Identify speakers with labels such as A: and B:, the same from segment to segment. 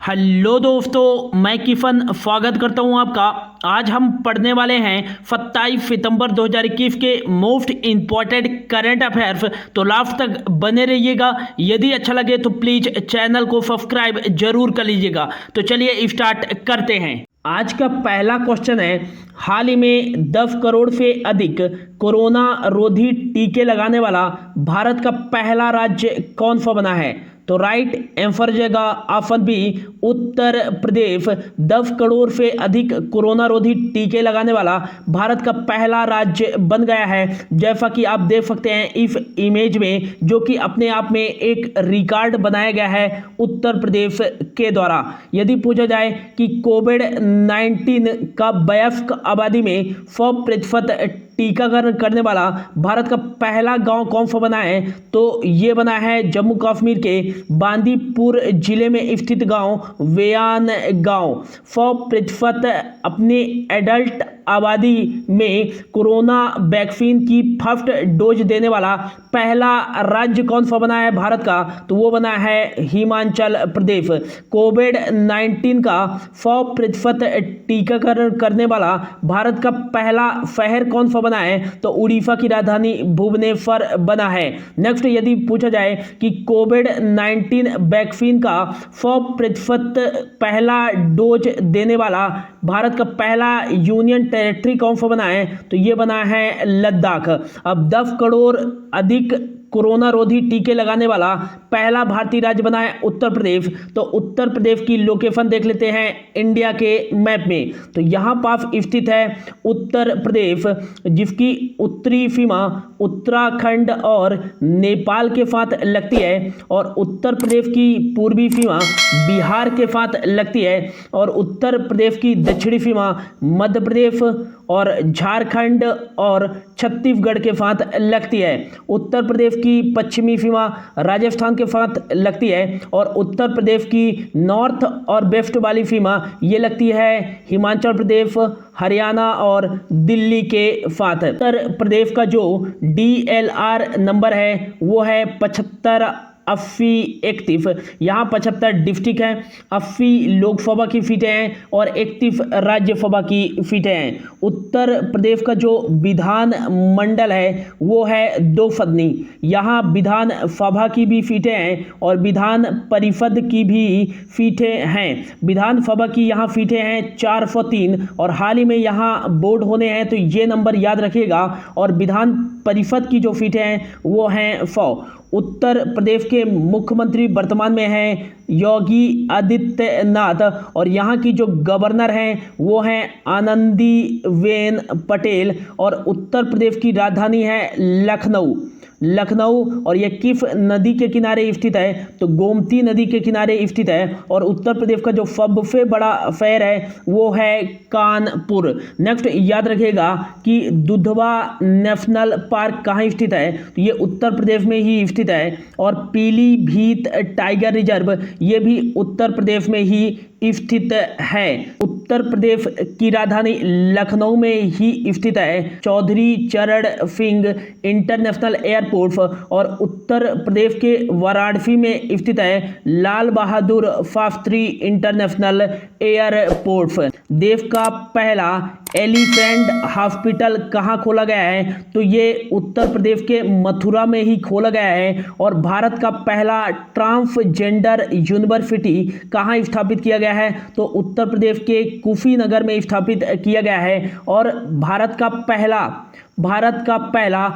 A: Hello दोस्तों, मैं किफन स्वागत करता हूं आपका। आज हम पढ़ने वाले हैं 27 सितंबर 2021 के मोस्ट इम्पॉर्टेंट करंट अफेयर्स। तो लास्ट तक बने रहिएगा। यदि अच्छा लगे तो प्लीज़ चैनल को सब्सक्राइब जरूर कर लीजिएगा। तो चलिए स्टार्ट करते हैं। आज का पहला क्वेश्चन है, हाल ही में 10 करोड़ से अधिक कोरोना रोधी टीके लगाने वाला भारत का पहला राज्य कौन सा बना है? तो राइट आंसर जाएगा ऑप्शन बी, उत्तर प्रदेश। 10 करोड़ से अधिक कोरोना रोधी टीके लगाने वाला भारत का पहला राज्य बन गया है। जैसा कि आप देख सकते हैं इस इमेज में, जो कि अपने आप में एक रिकॉर्ड बनाया गया है उत्तर प्रदेश के द्वारा। यदि पूछा जाए कि कोविड-19 का वयस्क आबादी में 100% टीकाकरण करने वाला भारत का पहला गांव कौन सा बना है, तो ये बना है जम्मू कश्मीर के बांदीपुर जिले में स्थित गांव वेयान गांव। 100% अपने एडल्ट आबादी में कोरोना वैक्सीन की फर्स्ट डोज देने वाला पहला राज्य कौन सा बना है भारत का, तो वो बना है हिमाचल प्रदेश। कोविड-19 का 100% टीकाकरण करने वाला भारत का पहला शहर कौन सा बना है, तो उड़ीसा की राजधानी भुवनेश्वर बना है। नेक्स्ट, यदि पूछा जाए कि कोविड-19 वैक्सीन का 100% पहला डोज देने वाला भारत का पहला यूनियन टेरिटरी कौन सा बना है, तो ये बना है लद्दाख। अब 10 करोड़ अधिक कोरोना रोधी टीके लगाने वाला पहला भारतीय राज्य बना है उत्तर प्रदेश। तो उत्तर प्रदेश की लोकेशन देख लेते हैं इंडिया के मैप में। तो यहाँ पास स्थित है उत्तर प्रदेश, जिसकी उत्तरी सीमा उत्तराखंड और नेपाल के साथ लगती है, और उत्तर प्रदेश की पूर्वी सीमा बिहार के साथ लगती है, और उत्तर प्रदेश की दक्षिणी सीमा मध्य प्रदेश और झारखंड और छत्तीसगढ़ के साथ लगती है। उत्तर प्रदेश की पश्चिमी सीमा राजस्थान के साथ लगती है, और उत्तर प्रदेश की नॉर्थ और वेस्ट वाली सीमा ये लगती है हिमाचल प्रदेश, हरियाणा और दिल्ली के साथ। उत्तर प्रदेश का जो DLR नंबर है वो है 758031। यहाँ 75 डिस्ट्रिक्ट हैं, 80 लोकसभा की सीटें हैं और 31 राज्यसभा की सीटें हैं। उत्तर प्रदेश का जो विधान मंडल है वो है 2 सदनी। यहाँ विधान सभा की भी सीटें हैं और विधान परिषद की भी सीटें हैं। विधान सभा की यहाँ सीटें हैं 403, और हाल ही में यहाँ बोर्ड होने हैं, तो ये नंबर याद रखिएगा। और विधान परिषद की जो सीटें हैं वो हैं 100। उत्तर प्रदेश के मुख्यमंत्री वर्तमान में हैं योगी आदित्यनाथ, और यहाँ की जो गवर्नर हैं वो हैं आनंदीबेन पटेल, और उत्तर प्रदेश की राजधानी है लखनऊ। और ये किस नदी के किनारे स्थित है, तो गोमती नदी के किनारे स्थित है। और उत्तर प्रदेश का जो सबसे बड़ा शहर है वो है कानपुर। नेक्स्ट, याद रखिएगा कि दुधवा नेशनल पार्क कहाँ स्थित है, तो ये उत्तर प्रदेश में ही स्थित है। और पीलीभीत टाइगर रिजर्व ये भी उत्तर प्रदेश में ही स्थित है। उत्तर प्रदेश की राजधानी लखनऊ में ही स्थित है चौधरी चरण सिंह इंटरनेशनल एयरपोर्ट, और उत्तर प्रदेश के वाराणसी में स्थित है लाल बहादुर शास्त्री इंटरनेशनल एयरपोर्ट। देश का पहला एलिफेंट हॉस्पिटल कहाँ खोला गया है, तो ये उत्तर प्रदेश के मथुरा में ही खोला गया है। और भारत का पहला ट्रांसजेंडर यूनिवर्सिटी कहाँ स्थापित किया गया है, तो उत्तर प्रदेश के कुशीनगर में स्थापित किया गया है। और भारत का पहला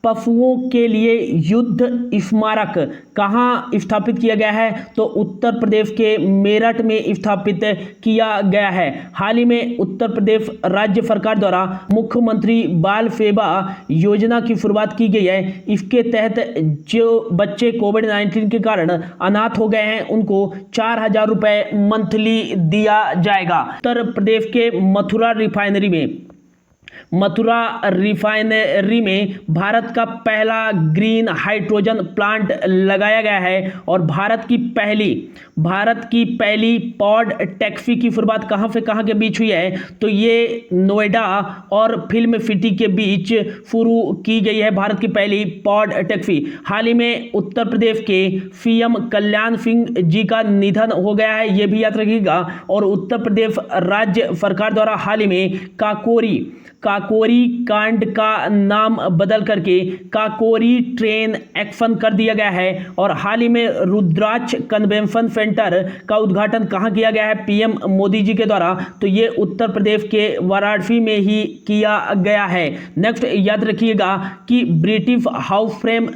A: पशुओं के लिए युद्ध स्मारक कहाँ स्थापित किया गया है, तो उत्तर प्रदेश के मेरठ में स्थापित किया गया है। हाल ही में उत्तर प्रदेश राज्य सरकार द्वारा मुख्यमंत्री बाल सेवा योजना की शुरुआत की गई है। इसके तहत जो बच्चे कोविड-19 के कारण अनाथ हो गए हैं उनको 4000 रुपये मंथली दिया जाएगा। उत्तर प्रदेश के मथुरा रिफाइनरी में मथुरा रिफाइनरी में भारत का पहला ग्रीन हाइड्रोजन प्लांट लगाया गया है। और भारत की पहली पॉड टैक्सी की शुरुआत कहाँ से कहाँ के बीच हुई है, तो ये नोएडा और फिल्म सिटी के बीच शुरू की गई है भारत की पहली पॉड टैक्सी। हाल ही में उत्तर प्रदेश के सीएम कल्याण सिंह जी का निधन हो गया है, ये भी याद रखिएगा। और उत्तर प्रदेश राज्य सरकार द्वारा हाल ही में काकोरी कांड का नाम बदल करके काकोरी ट्रेन एक्शन कर दिया गया है। और हाल ही में रुद्राक्ष कन्वेंशन सेंटर का उद्घाटन कहाँ किया गया है, पीएम मोदी जी के द्वारा, तो ये उत्तर प्रदेश के वाराणसी में ही किया गया है। नेक्स्ट याद रखिएगा कि ब्रिटिश हाउस फ्रेम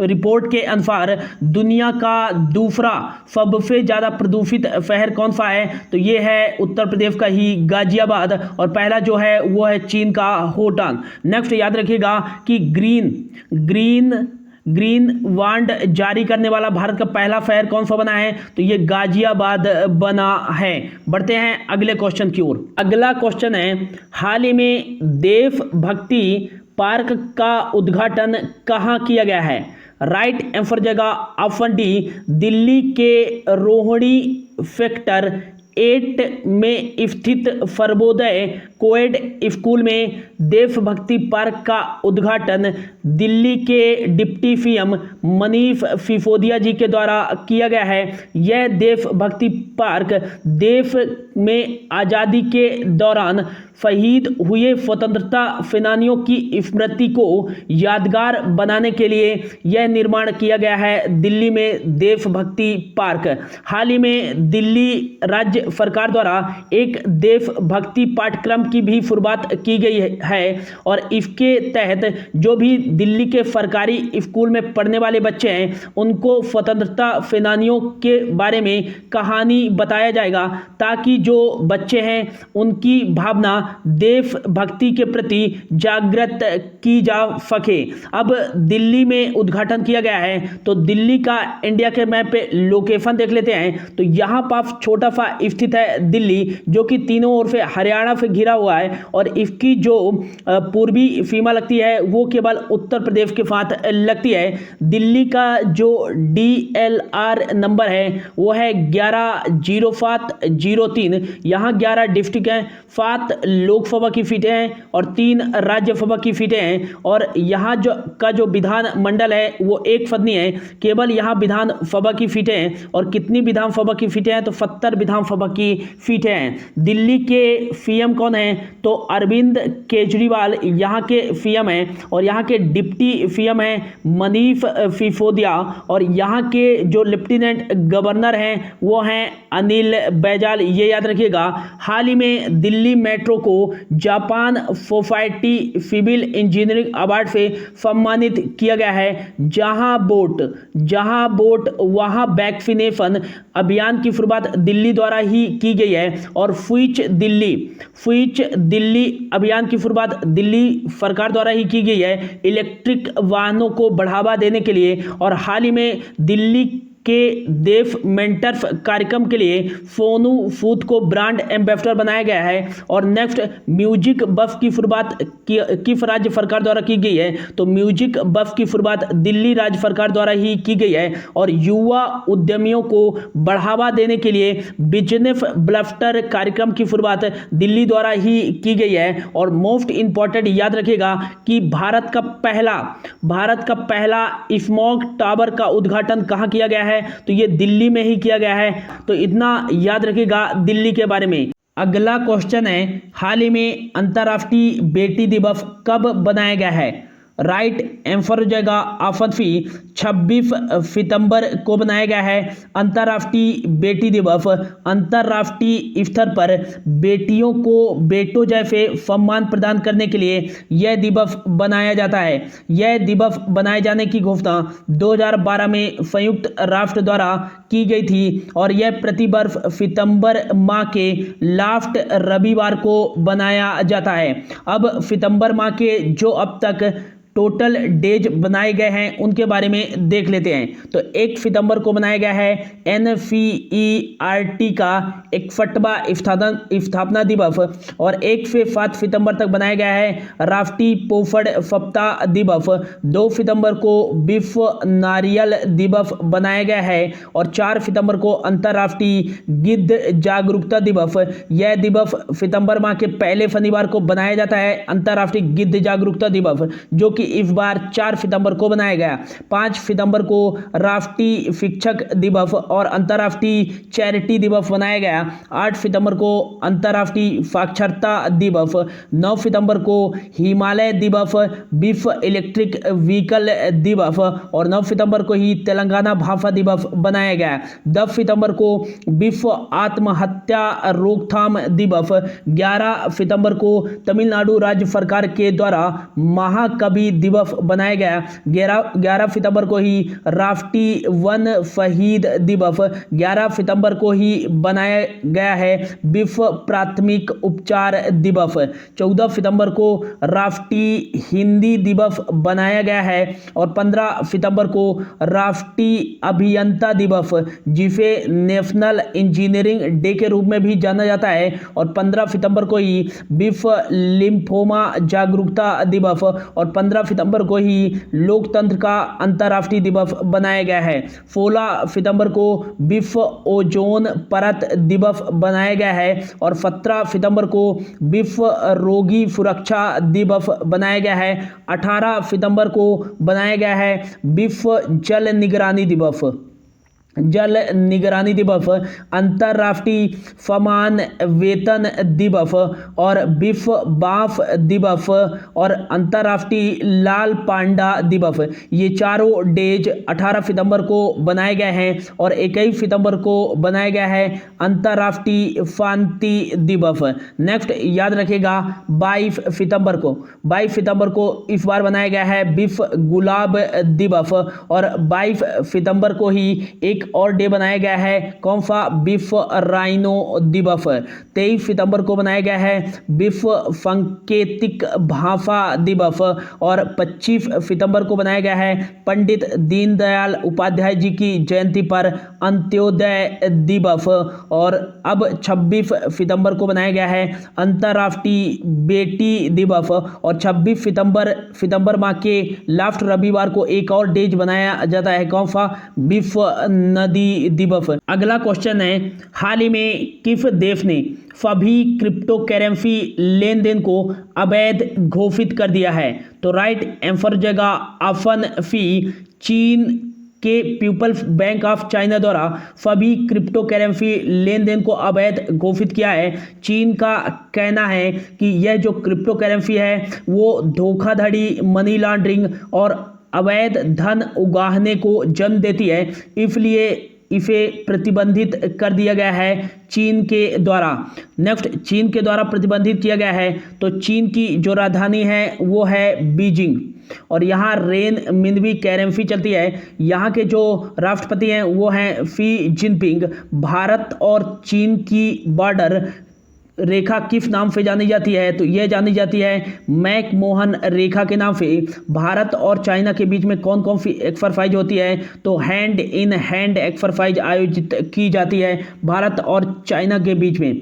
A: रिपोर्ट के अनुसार दुनिया का दूसरा सबसे ज़्यादा प्रदूषित शहर कौन सा है, तो ये है उत्तर प्रदेश का ही गाजियाबाद। और पहला जो है वो है चीन का होटांग। नेक्स्ट याद रखिएगा कि ग्रीन वांड जारी करने वाला भारत का पहला शहर कौन सा बना है, तो ये गाजियाबाद बना है। बढ़ते हैं अगले क्वेश्चन की ओर। अगला क्वेश्चन है, हाल ही में देशभक्ति पार्क का उद्घाटन कहाँ किया गया है। राइट आंसर जगह ऑप्शन डी, दिल्ली के रोहिणी सेक्टर 8 में स्थित सर्वोदय कोएड स्कूल में देशभक्ति पार्क का उद्घाटन दिल्ली के डिप्टी सीएम मनीष सिसोदिया जी के द्वारा किया गया है। यह देशभक्ति पार्क देश में आज़ादी के दौरान शहीद हुए स्वतंत्रता सेनानियों की स्मृति को यादगार बनाने के लिए यह निर्माण किया गया है दिल्ली में देशभक्ति पार्क। हाल ही में दिल्ली राज्य सरकार द्वारा एक देशभक्ति पाठ्यक्रम की भी शुरुआत की गई है। और इसके तहत जो भी दिल्ली के सरकारी स्कूल में पढ़ने वाले बच्चे हैं उनको स्वतंत्रता सेनानियों के बारे में कहानी बताया जाएगा, ताकि जो बच्चे हैं उनकी भावना देशभक्ति के प्रति जागृत की जा सके। अब दिल्ली में उद्घाटन किया गया है, तो दिल्ली का इंडिया के मैप पे लोकेशन देख लेते हैं। तो यहाँ पास छोटा सा स्थित है दिल्ली, जो कि तीनों ओर से हरियाणा से घिरा हुआ है। और इसकी जो पूर्वी सीमा लगती है वो केवल उत्तर प्रदेश के साथ लगती है। दिल्ली का जो DLR नंबर है वो है 110703। यहाँ 11 डिस्ट्रिक्ट हैं, 7 लोकसभा की सीटें हैं और 3 राज्यसभा की सीटें हैं। और यहाँ जो विधान मंडल है वो एक सदनी है, केवल यहाँ विधानसभा की सीटें हैं। और कितनी विधानसभा की सीटें हैं, तो 70 विधानसभा की सीटें हैं। दिल्ली के सीएम कौन है, तो अरविंद केजरीवाल यहाँ के सीएम हैं। और यहाँ के डिप्टी सीएम हैं मनीष सिसोदिया। और यहाँ के जो लेफ्टिनेंट गवर्नर हैं वो हैं अनिल बैजल, ये याद रखिएगा। हाल ही में दिल्ली मेट्रो को Japan society civil engineering award से सम्मानित किया गया है। जहां बोट वहां वैक्सीनेशन अभियान की शुरुआत दिल्ली द्वारा ही की गई है। और स्विच दिल्ली अभियान की शुरुआत दिल्ली सरकार द्वारा ही की गई है इलेक्ट्रिक वाहनों को बढ़ावा देने के लिए। और हाल ही में दिल्ली के देव मेंटर्स कार्यक्रम के लिए सोनू सूद को ब्रांड एम्बेसडर बनाया गया है। और नेक्स्ट, म्यूजिक बस की शुरुआत किस राज्य सरकार द्वारा की गई है, तो म्यूजिक बस की शुरुआत दिल्ली राज्य सरकार द्वारा ही की गई है। और युवा उद्यमियों को बढ़ावा देने के लिए बिजनेस ब्लस्टर कार्यक्रम की शुरुआत दिल्ली द्वारा ही की गई है। और मोस्ट इंपॉर्टेंट याद रखिएगा कि भारत का पहला स्मॉग टावर का उद्घाटन कहाँ किया गया है, तो ये दिल्ली में ही किया गया है। तो इतना याद रखिएगा दिल्ली के बारे में। अगला क्वेश्चन है, हाल ही में अंतर्राष्ट्रीय बेटी दिवस कब बनाया गया है। राइट आंसर हो जाएगा ऑप्शन सी, 26 सितंबर को बनाया गया है अंतर्राष्ट्रीय बेटी दिवस। अंतर्राष्ट्रीय स्तर पर बेटियों को बेटों जैसे सम्मान प्रदान करने के लिए यह दिवस बनाया जाता है। यह दिवस बनाए जाने की घोषणा 2012 में संयुक्त राष्ट्र द्वारा की गई थी। और यह प्रतिवर्ष सितंबर माह के लास्ट रविवार को बनाया जाता है। अब सितंबर माह के जो अब तक टोटल डेज बनाए गए हैं उनके बारे में देख लेते हैं। तो 1 सितंबर को बनाया गया है NCERT का 61वां स्थापना दिवस और 1 से 7 सितंबर तक बनाया गया है राष्ट्रीय पोषण सप्ताह दिवस। 2 सितंबर को विश्व नारियल दिवस बनाया गया है और 4 सितंबर को अंतर्राष्ट्रीय गिद्ध जागरूकता दिवस। यह दिवस सितंबर माह के पहले शनिवार को बनाया जाता है, अंतर्राष्ट्रीय गिद्ध जागरूकता दिवस, जो कि इस बार 4 सितंबर को बनाया गया। 5 सितंबर को राष्ट्रीय शिक्षक दिवस और अंतर्राष्ट्रीय चैरिटी दिवस बनाया गया। 8 सितंबर को अंतर्राष्ट्रीय साक्षरता दिवस। 9 सितंबर को हिमालय दिवस, विश्व इलेक्ट्रिक व्हीकल दिवस और 9 सितंबर को ही तेलंगाना भाषा दिवस बनाया गया। 10 सितंबर को विश्व आत्महत्या रोकथाम दिवस। 11 सितंबर को तमिलनाडु राज्य सरकार के द्वारा महाकवि दिवस बनाया गया। 11 सितंबर को ही राष्ट्रीय वन शहीद दिवस। 11 सितंबर को ही बनाया गया है विश्व प्राथमिक उपचार दिवस। 14 सितंबर को राष्ट्रीय हिंदी दिवस बनाया गया है और 15 सितंबर को राष्ट्रीय अभियंता दिवस, जिसे नेशनल इंजीनियरिंग डे के रूप में भी जाना जाता है, और 15 सितंबर को ही विश्व लिम्फोमा जागरूकता दिवस और 15 सितंबर को ही लोकतंत्र का अंतर्राष्ट्रीय दिवस बनाया गया है। 16 सितंबर को विश्व ओजोन परत दिवस बनाया गया है और 17 सितंबर को विश्व रोगी सुरक्षा दिवस बनाया गया है। 18 सितंबर को बनाया गया है विश्व जल निगरानी दिवस। जल निगरानी दिवस, अंतर्राष्ट्रीय समान वेतन दिवस और विश्व बाफ दिवस और अंतर्राष्ट्रीय लाल पांडा दिवस। ये चारों डेज 18 सितंबर को बनाए गए हैं और 21 सितंबर को बनाया गया है अंतर्राष्ट्रीय शांति दिवस। नेक्स्ट याद रखिएगा 22 सितंबर को 22 सितंबर को इस बार बनाया गया है विश्व गुलाब दिवस और 22 सितंबर को ही एक और डे बनाया गया है कौन सा, विश्व राइनो दिवस। 23 सितंबर को बनाया गया है विश्व सांकेतिक भाषा दिवस और 25 सितंबर को बनाया गया है पंडित दीनदयाल उपाध्याय जी की जयंती पर अंत्योदय दिवस। और अब 26 सितंबर को बनाया गया है अंतर्राष्ट्रीय बेटी दिवस और 26 सितंबर माह के लास्ट रविवार को एक और डेज बनाया जाता है कौन सा, विश्व नदी दिवस। अगला क्वेश्चन है, हाल ही में किस देश ने सभी क्रिप्टो करेंसी लेन देन को अवैध घोषित कर दिया है? तो राइट आंसर जगह ऑप्शन सी, चीन के पीपल्स बैंक ऑफ चाइना द्वारा सभी क्रिप्टो करेंसी लेन देन को अवैध घोषित किया है। चीन का कहना है कि यह जो क्रिप्टो करेंसी है वो धोखाधड़ी, मनी लॉन्ड्रिंग और अवैध धन उगाहने को जन्म देती है, इसलिए इसे प्रतिबंधित कर दिया गया है चीन के द्वारा। नेक्स्ट, चीन के द्वारा प्रतिबंधित किया गया है तो चीन की जो राजधानी है वो है बीजिंग और यहाँ रेन मिनवी करेंसी चलती है। यहाँ के जो राष्ट्रपति हैं वो हैं शी जिनपिंग। भारत और चीन की बॉर्डर रेखा किस नाम से जानी जाती है? तो यह जानी जाती है मैकमोहन रेखा के नाम से। भारत और चाइना के बीच में कौन कौन सी एक्सरसाइज होती है? तो हैंड इन हैंड एक्सरसाइज आयोजित की जाती है भारत और चाइना के बीच में।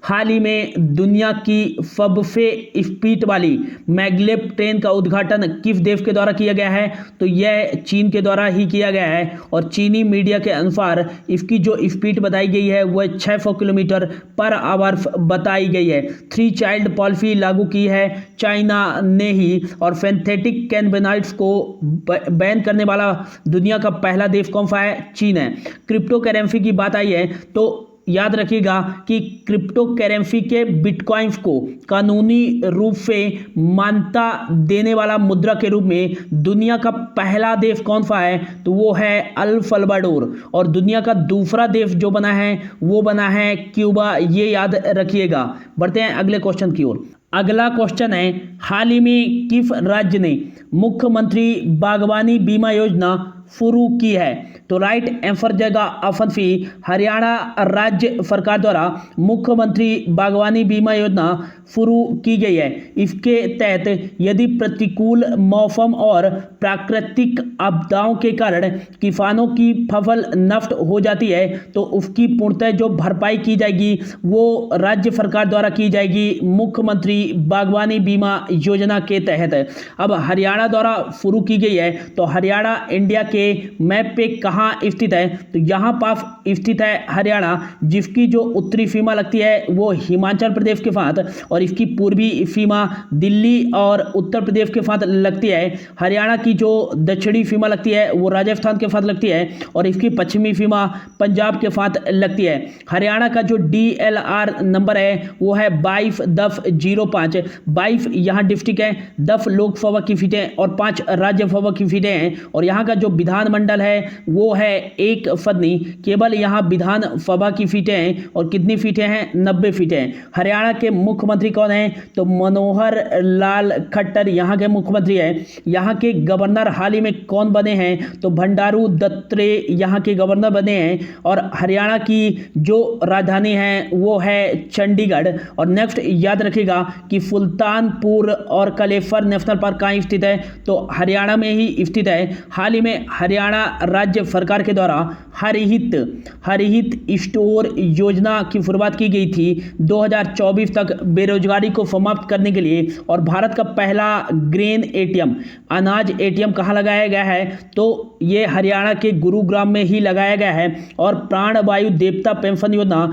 A: हाल ही में दुनिया की सबसे स्पीड वाली मैग्लेव ट्रेन का उद्घाटन किस देश के द्वारा किया गया है? तो यह चीन के द्वारा ही किया गया है और चीनी मीडिया के अनुसार इसकी जो स्पीड बताई गई है वह 600 किलोमीटर पर आवर बताई गई है। 3 चाइल्ड पॉलिसी लागू की है चाइना ने ही और सिंथेटिक कैनबिनॉइड्स को बैन करने वाला दुनिया का पहला देश कौन सा है? चीन है। क्रिप्टो करेंसी की बात आई है तो याद रखिएगा कि क्रिप्टो करेंसी के बिटकॉइंस को कानूनी रूप से मान्यता देने वाला मुद्रा के रूप में दुनिया का पहला देश कौन सा है? तो वो है अल सल्वाडोर और दुनिया का दूसरा देश जो बना है वो बना है क्यूबा। ये याद रखिएगा। बढ़ते हैं अगले क्वेश्चन की ओर। अगला क्वेश्चन है, हाल ही में किस राज्य ने मुख्यमंत्री बागवानी बीमा योजना शुरू की है? तो राइट आंसर जाएगा ऑप्शन सी, हरियाणा राज्य सरकार द्वारा मुख्यमंत्री बागवानी बीमा योजना शुरू की गई है। इसके तहत यदि प्रतिकूल मौसम और प्राकृतिक आपदाओं के कारण किसानों की फसल नष्ट हो जाती है तो उसकी पूर्णतः जो भरपाई की जाएगी वो राज्य सरकार द्वारा की जाएगी मुख्यमंत्री बागवानी बीमा योजना के तहत। अब हरियाणा द्वारा शुरू की गई है तो हरियाणा इंडिया के मैप पे कहाँ स्थित है? तो यहाँ पास स्थित है हरियाणा, जिसकी जो उत्तरी सीमा लगती है वो हिमाचल प्रदेश के साथ और इसकी पूर्वी सीमा दिल्ली और उत्तर प्रदेश के साथ लगती है। हरियाणा की जो दक्षिणी सीमा लगती है वो राजस्थान के साथ लगती है और इसकी पश्चिमी सीमा पंजाब के साथ लगती है। हरियाणा का जो DLR नंबर है वो है 22-10-05। 22 यहाँ डिस्ट्रिक्ट है, 10 लोकसभा की सीटें और 5 राज्यसभा की सीटें हैं और यहाँ का जो विधानमंडल है वो है 1 सदनी। केवल यहाँ विधानसभा की सीटें हैं और कितनी सीटें हैं? 90 सीटें हैं। हरियाणा के मुख्यमंत्री कौन है? तो मनोहर लाल खट्टर यहाँ के मुख्यमंत्री है। यहाँ के गवर्नर हाल ही में कौन बने हैं? तो भंडारू दत्तात्रेय यहाँ के गवर्नर बने हैं और हरियाणा की जो राजधानी है वो है चंडीगढ़। और नेक्स्ट याद रखिएगा कि सुल्तानपुर और कलेश्वर नेशनल पार्क कहाँ स्थित है? तो हरियाणा में ही स्थित है। हाल ही में हरियाणा राज्य सरकार के द्वारा हरिहित स्टोर योजना की शुरुआत की गई थी 2024 तक बेरोजगारी को समाप्त करने के लिए। और भारत का पहला ग्रेन एटीएम, अनाज एटीएम कहाँ लगाया गया है? तो ये हरियाणा के गुरुग्राम में ही लगाया गया है। और प्राणवायु देवता पेंशन योजना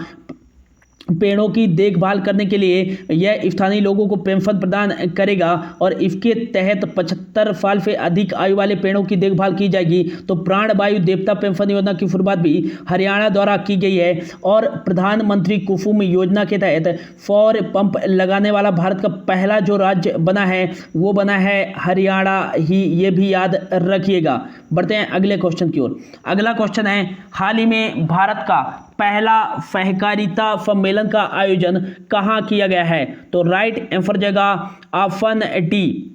A: पेड़ों की देखभाल करने के लिए यह स्थानीय लोगों को पेंशन प्रदान करेगा और इसके तहत 75 साल से अधिक आयु वाले पेड़ों की देखभाल की जाएगी। तो प्राणवायु देवता पेंशन योजना की शुरुआत भी हरियाणा द्वारा की गई है। और प्रधानमंत्री कुसुम योजना के तहत सौर पंप लगाने वाला भारत का पहला जो राज्य बना है वो बना है हरियाणा ही, ये भी याद रखिएगा। बढ़ते हैं अगले क्वेश्चन की ओर। अगला क्वेश्चन है, हाल ही में भारत का पहला सहकारिता सम्मेलन का आयोजन कहाँ किया गया है? तो राइट आंसर जाएगा ऑप्शन डी,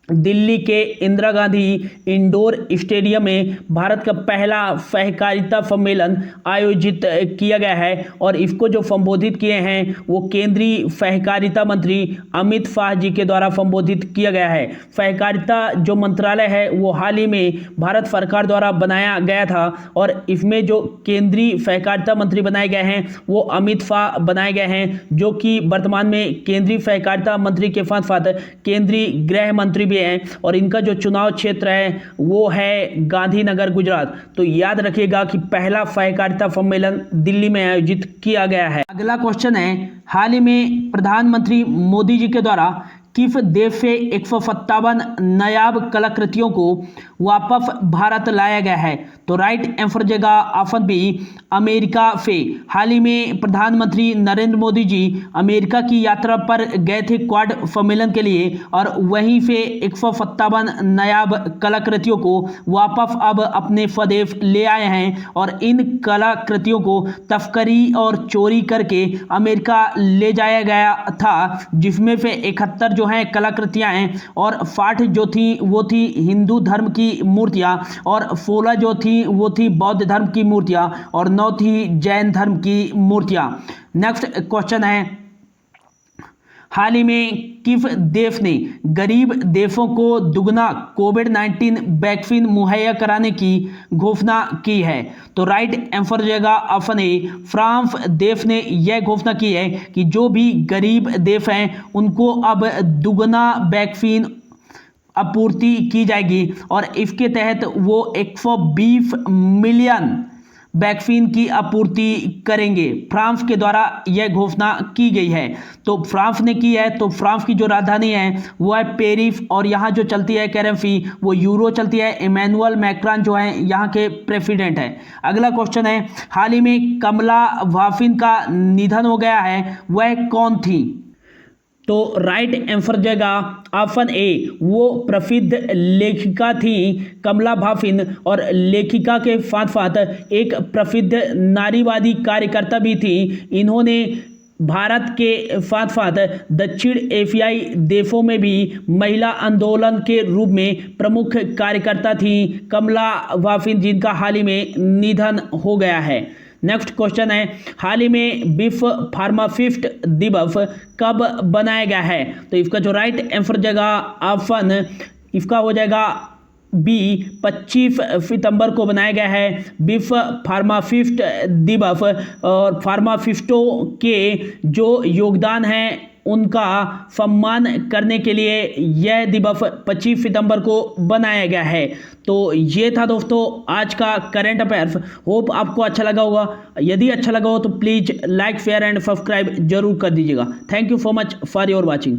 A: दिल्ली के इंदिरा गांधी इंडोर स्टेडियम में भारत का पहला सहकारिता सम्मेलन आयोजित किया गया है। और इसको जो संबोधित किए हैं वो केंद्रीय सहकारिता मंत्री अमित शाह जी के द्वारा संबोधित किया गया है। सहकारिता जो मंत्रालय है वो हाल ही में भारत सरकार द्वारा बनाया गया था और इसमें जो केंद्रीय सहकारिता मंत्री बनाए गए हैं वो अमित शाह बनाए गए हैं, जो कि वर्तमान में केंद्रीय सहकारिता मंत्री के साथ साथ केंद्रीय गृह मंत्री हैं। और इनका जो चुनाव क्षेत्र है वो है गांधीनगर, गुजरात। तो याद रखिएगा कि पहला सहकारिता सम्मेलन दिल्ली में आयोजित किया गया है। अगला क्वेश्चन है, हाल ही में प्रधानमंत्री मोदी जी के द्वारा किस देश से 157 नायाब कलाकृतियों को वापस भारत लाया गया है? तो राइट आंसर जाएगा ऑप्शन बी, अमेरिका से। हाल ही में प्रधानमंत्री नरेंद्र मोदी जी अमेरिका की यात्रा पर गए थे क्वाड सम्मेलन के लिए और वहीं से 157 नायाब कलाकृतियों को वापस अब अपने स्वदेश ले आए हैं। और इन कलाकृतियों को तस्करी और चोरी करके अमेरिका ले जाया गया था, जिसमें से 71 जो हैं कलाकृतियां हैं और 60 जो थी वो थी हिंदू धर्म की मूर्तियां और 16 जो थी वो थी बौद्ध धर्म की मूर्तियां और 9 थी जैन धर्म की मूर्तियां। नेक्स्ट क्वेश्चन है, हाल ही में किस देश ने गरीब देशों को दुगना कोविड-19 वैक्सीन मुहैया कराने की घोषणा की है? तो राइट आंसर जाएगा ऑप्शन ए, फ्रांस देश ने यह घोषणा की है कि जो भी गरीब देश हैं उनको अब दुगना वैक्सीन आपूर्ति की जाएगी और इसके तहत वो 120 मिलियन वैक्सीन की आपूर्ति करेंगे। फ्रांस के द्वारा यह घोषणा की गई है। तो फ्रांस ने की है, तो फ्रांस की जो राजधानी है वो है पेरिस और यहाँ जो चलती है करेंसी वो यूरो चलती है। इमैनुअल मैक्रॉन जो है यहाँ के प्रेसिडेंट है। अगला क्वेश्चन है, हाल ही में कमला वाफिन का निधन हो गया है, वह कौन थी? तो राइट आंसर जाएगा ऑप्शन ए, वो प्रसिद्ध लेखिका थी कमला भाफिन और लेखिका के साथ साथ एक प्रसिद्ध नारीवादी कार्यकर्ता भी थी। इन्होंने भारत के साथ साथ दक्षिण एशियाई देशों में भी महिला आंदोलन के रूप में प्रमुख कार्यकर्ता थी कमला वाफिन, जिनका हाल ही में निधन हो गया है। नेक्स्ट क्वेश्चन है, हाल ही में विश्व फार्मासिस्ट दिवस कब बनाया गया है? तो इसका जो राइट आंसर जाएगा ऑप्शन इसका हो जाएगा बी, 25 सितंबर को बनाया गया है विश्व फार्मासिस्ट दिवस। और फार्मासिस्टों के जो योगदान है उनका सम्मान करने के लिए यह दिवस 25 सितंबर को बनाया गया है। तो ये था दोस्तों आज का करंट अफेयर्स। होप आपको अच्छा लगा होगा। यदि अच्छा लगा हो तो please like, share and subscribe जरूर कर दीजिएगा। Thank you so much for your watching.